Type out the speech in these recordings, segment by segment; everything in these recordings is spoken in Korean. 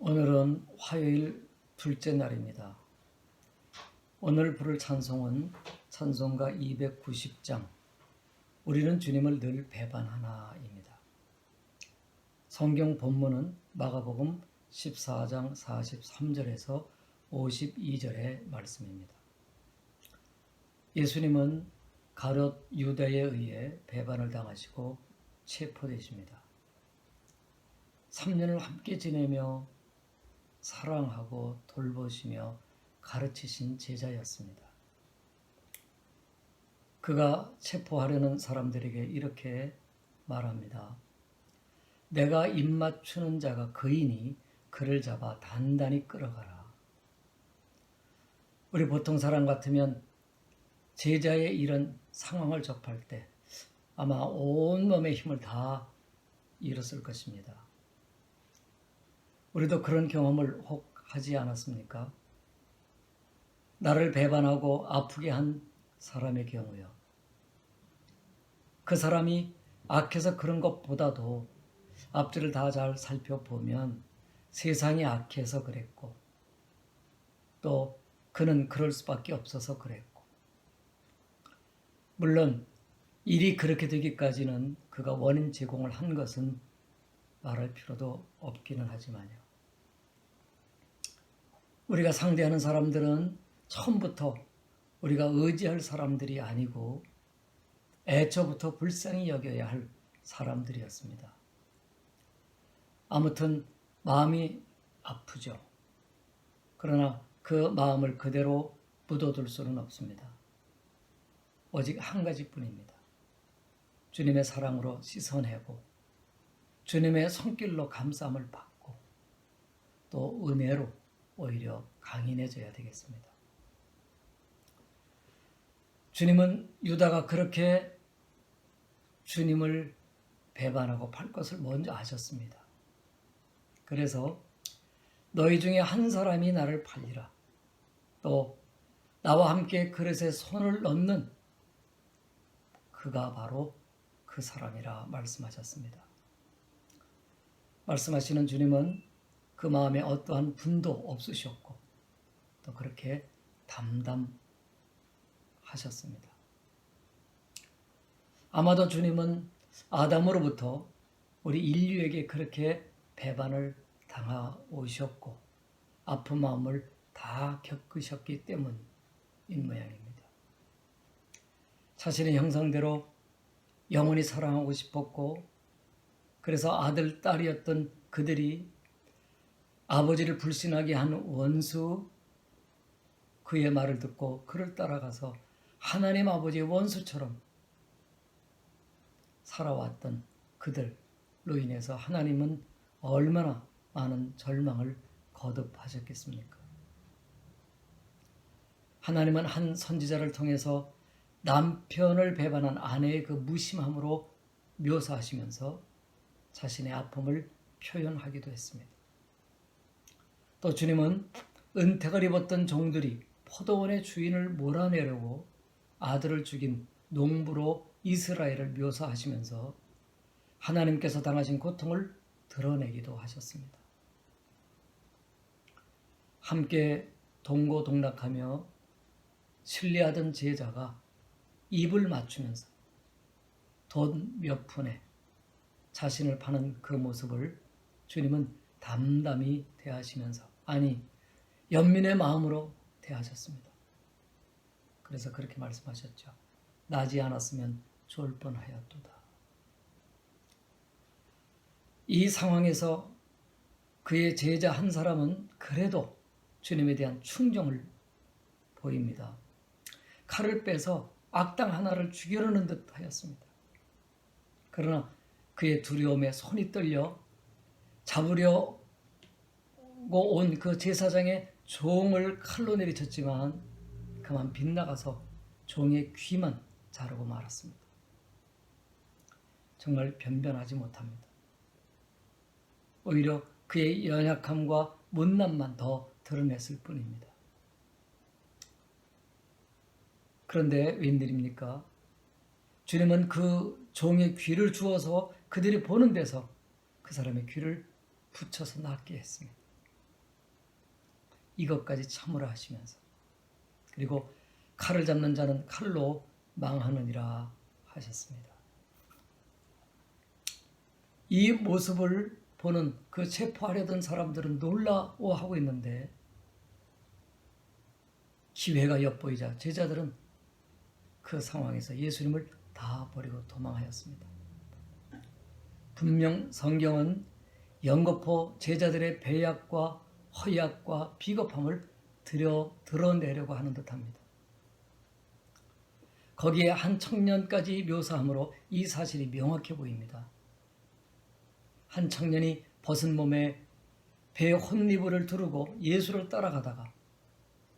오늘은 화요일 둘째 날입니다. 오늘 부를 찬송은 찬송가 290장 우리는 주님을 늘 배반하나입니다. 성경 본문은 마가복음 14장 43절에서 52절의 말씀입니다. 예수님은 가룟 유다에 의해 배반을 당하시고 체포되십니다. 3년을 함께 지내며 사랑하고 돌보시며 가르치신 제자였습니다. 그가 체포하려는 사람들에게 이렇게 말합니다. 내가 입맞추는 자가 그이니 그를 잡아 단단히 끌어가라. 우리 보통 사람 같으면 제자의 이런 상황을 접할 때 아마 온몸의 힘을 다 잃었을 것입니다. 우리도 그런 경험을 혹 하지 않았습니까? 나를 배반하고 아프게 한 사람의 경우요. 그 사람이 악해서 그런 것보다도 앞뒤를 다 잘 살펴보면 세상이 악해서 그랬고 또 그는 그럴 수밖에 없어서 그랬고 물론 일이 그렇게 되기까지는 그가 원인 제공을 한 것은 말할 필요도 없기는 하지만요. 우리가 상대하는 사람들은 처음부터 우리가 의지할 사람들이 아니고 애초부터 불쌍히 여겨야 할 사람들이었습니다. 아무튼 마음이 아프죠. 그러나 그 마음을 그대로 묻어둘 수는 없습니다. 오직 한 가지뿐입니다. 주님의 사랑으로 씻어내고 주님의 손길로 감싸움을 받고 또 은혜로 오히려 강인해져야 되겠습니다. 주님은 유다가 그렇게 주님을 배반하고 팔 것을 먼저 아셨습니다. 그래서 너희 중에 한 사람이 나를 팔리라. 또 나와 함께 그릇에 손을 넣는 그가 바로 그 사람이라 말씀하셨습니다. 말씀하시는 주님은 그 마음에 어떠한 분도 없으셨고 또 그렇게 담담하셨습니다. 아마도 주님은 아담으로부터 우리 인류에게 그렇게 배반을 당하오셨고 아픈 마음을 다 겪으셨기 때문인 모양입니다. 자신의 형상대로 영원히 사랑하고 싶었고 그래서 아들, 딸이었던 그들이 아버지를 불신하게 한 원수 그의 말을 듣고 그를 따라가서 하나님 아버지의 원수처럼 살아왔던 그들로 인해서 하나님은 얼마나 많은 절망을 거듭하셨겠습니까? 하나님은 한 선지자를 통해서 남편을 배반한 아내의 그 무심함으로 묘사하시면서 자신의 아픔을 표현하기도 했습니다. 또 주님은 은택을 입었던 종들이 포도원의 주인을 몰아내려고 아들을 죽인 농부로 이스라엘을 묘사하시면서 하나님께서 당하신 고통을 드러내기도 하셨습니다. 함께 동고동락하며 신뢰하던 제자가 입을 맞추면서 돈 몇 푼에 자신을 파는 그 모습을 주님은 담담히 대하시면서 아니 연민의 마음으로 대하셨습니다. 그래서 그렇게 말씀하셨죠. 나지 않았으면 좋을 뻔하였도다. 이 상황에서 그의 제자 한 사람은 그래도 주님에 대한 충정을 보입니다. 칼을 빼서 악당 하나를 죽이려는 듯 하였습니다. 그러나 그의 두려움에 손이 떨려 잡으려고 온 그 제사장의 종을 칼로 내리쳤지만 그만 빗나가서 종의 귀만 자르고 말았습니다. 정말 변변하지 못합니다. 오히려 그의 연약함과 못남만 더 드러냈을 뿐입니다. 그런데 웬일입니까? 주님은 그 종의 귀를 주어서 그들이 보는 데서 그 사람의 귀를 붙여서 낫게 했습니다. 이것까지 참으라 하시면서, 그리고 칼을 잡는 자는 칼로 망하느니라 하셨습니다. 이 모습을 보는 그 체포하려던 사람들은 놀라워하고 있는데, 기회가 엿보이자 제자들은 그 상황에서 예수님을 다 버리고 도망하였습니다. 분명 성경은 연거푸 제자들의 배약과 허약과 비겁함을 드러내려고 하는 듯합니다. 거기에 한 청년까지 묘사하므로 이 사실이 명확해 보입니다. 한 청년이 벗은 몸에 배 혼니부를 두르고 예수를 따라가다가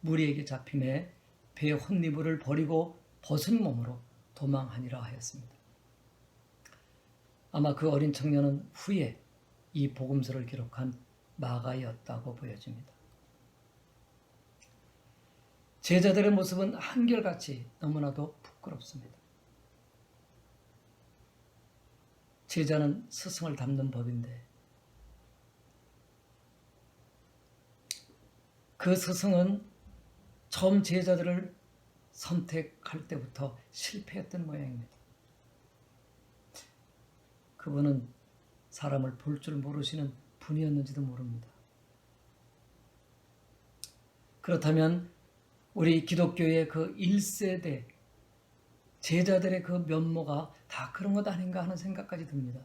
무리에게 잡힘에 배 혼니부를 버리고 벗은 몸으로 도망하니라 하였습니다. 아마 그 어린 청년은 후에 이 복음서를 기록한 마가였다고 보여집니다. 제자들의 모습은 한결같이 너무나도 부끄럽습니다. 제자는 스승을 닮는 법인데, 그 스승은 처음 제자들을 선택할 때부터 실패했던 모양입니다. 그분은 사람을 볼 줄 모르시는 분이었는지도 모릅니다. 그렇다면 우리 기독교의 그 1세대 제자들의 그 면모가 다 그런 것 아닌가 하는 생각까지 듭니다.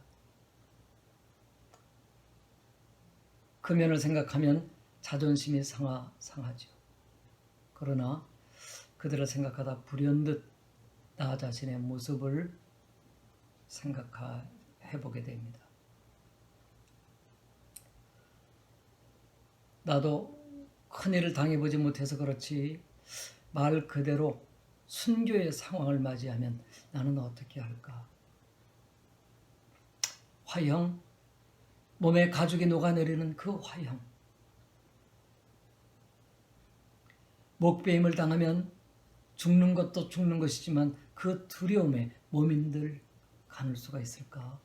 그 면을 생각하면 자존심이 상하죠. 그러나 그들을 생각하다 불현듯 나 자신의 모습을 생각해보게 됩니다. 나도 큰일을 당해보지 못해서 그렇지, 말 그대로 순교의 상황을 맞이하면 나는 어떻게 할까? 화형, 몸에 가죽이 녹아내리는 그 화형, 목베임을 당하면 죽는 것도 죽는 것이지만 그 두려움에 몸인들 가눌 수가 있을까?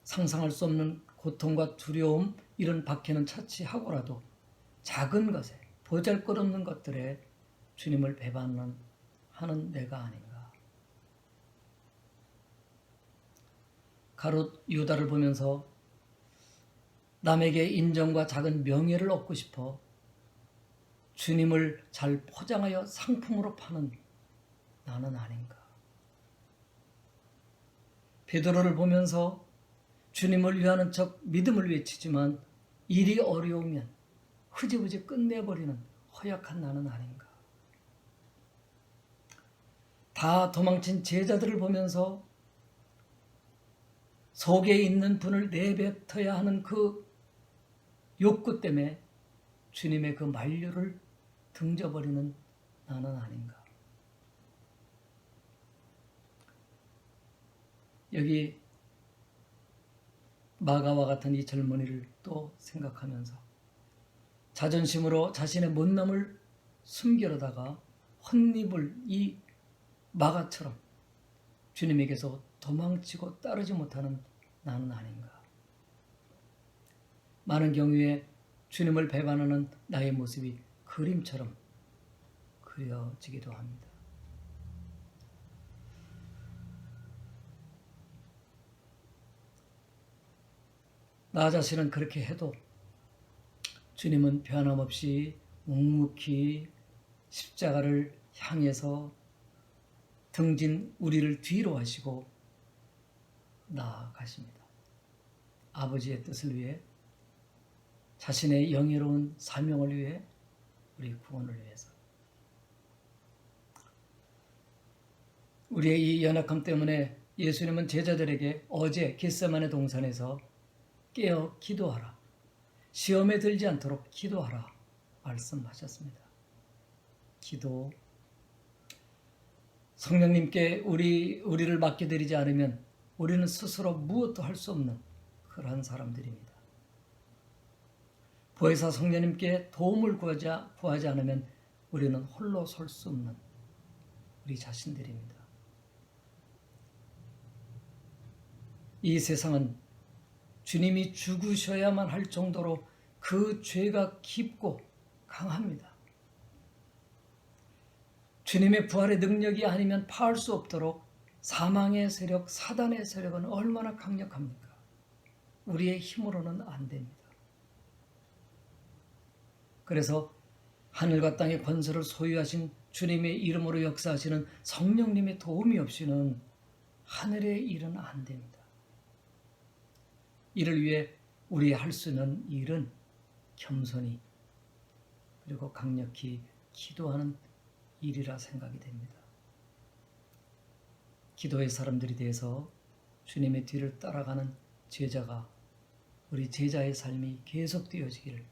상상할 수 없는 고통과 두려움, 이런 박해는 차치하고라도 작은 것에, 보잘것없는 것들에 주님을 배반하는 내가 아닌가. 가롯 유다를 보면서 남에게 인정과 작은 명예를 얻고 싶어 주님을 잘 포장하여 상품으로 파는 나는 아닌가. 베드로를 보면서 주님을 위하는 척 믿음을 외치지만 일이 어려우면 흐지부지 끝내버리는 허약한 나는 아닌가. 다 도망친 제자들을 보면서 속에 있는 분을 내뱉어야 하는 그 욕구 때문에 주님의 그 만류를 등져버리는 나는 아닌가. 여기 마가와 같은 이 젊은이를 또 생각하면서 자존심으로 자신의 못남을 숨기려다가 헛입을 이 마가처럼 주님에게서 도망치고 따르지 못하는 나는 아닌가. 많은 경우에 주님을 배반하는 나의 모습이 그림처럼 그려지기도 합니다. 나 자신은 그렇게 해도 주님은 변함없이 묵묵히 십자가를 향해서 등진 우리를 뒤로 하시고 나아가십니다. 아버지의 뜻을 위해, 자신의 영예로운 사명을 위해, 우리 구원을 위해서. 우리의 이 연약함 때문에 예수님은 제자들에게 어제 겟세마네 동산에서 깨어 기도하라, 시험에 들지 않도록 기도하라 말씀하셨습니다. 기도, 성령님께 우리를 맡겨드리지 않으면 우리는 스스로 무엇도 할 수 없는 그러한 사람들입니다. 보혜사 성령님께 도움을 구하지 않으면 우리는 홀로 설 수 없는 우리 자신들입니다. 이 세상은 주님이 죽으셔야만 할 정도로 그 죄가 깊고 강합니다. 주님의 부활의 능력이 아니면 파할 수 없도록 사망의 세력, 사단의 세력은 얼마나 강력합니까? 우리의 힘으로는 안 됩니다. 그래서 하늘과 땅의 권세를 소유하신 주님의 이름으로 역사하시는 성령님의 도움이 없이는 하늘의 일은 안 됩니다. 이를 위해 우리 할 수 있는 일은 겸손히 그리고 강력히 기도하는 일이라 생각이 됩니다. 기도의 사람들이 돼서 주님의 뒤를 따라가는 제자가 우리 제자의 삶이 계속되어지기를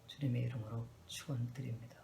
주님의 이름으로 축원드립니다.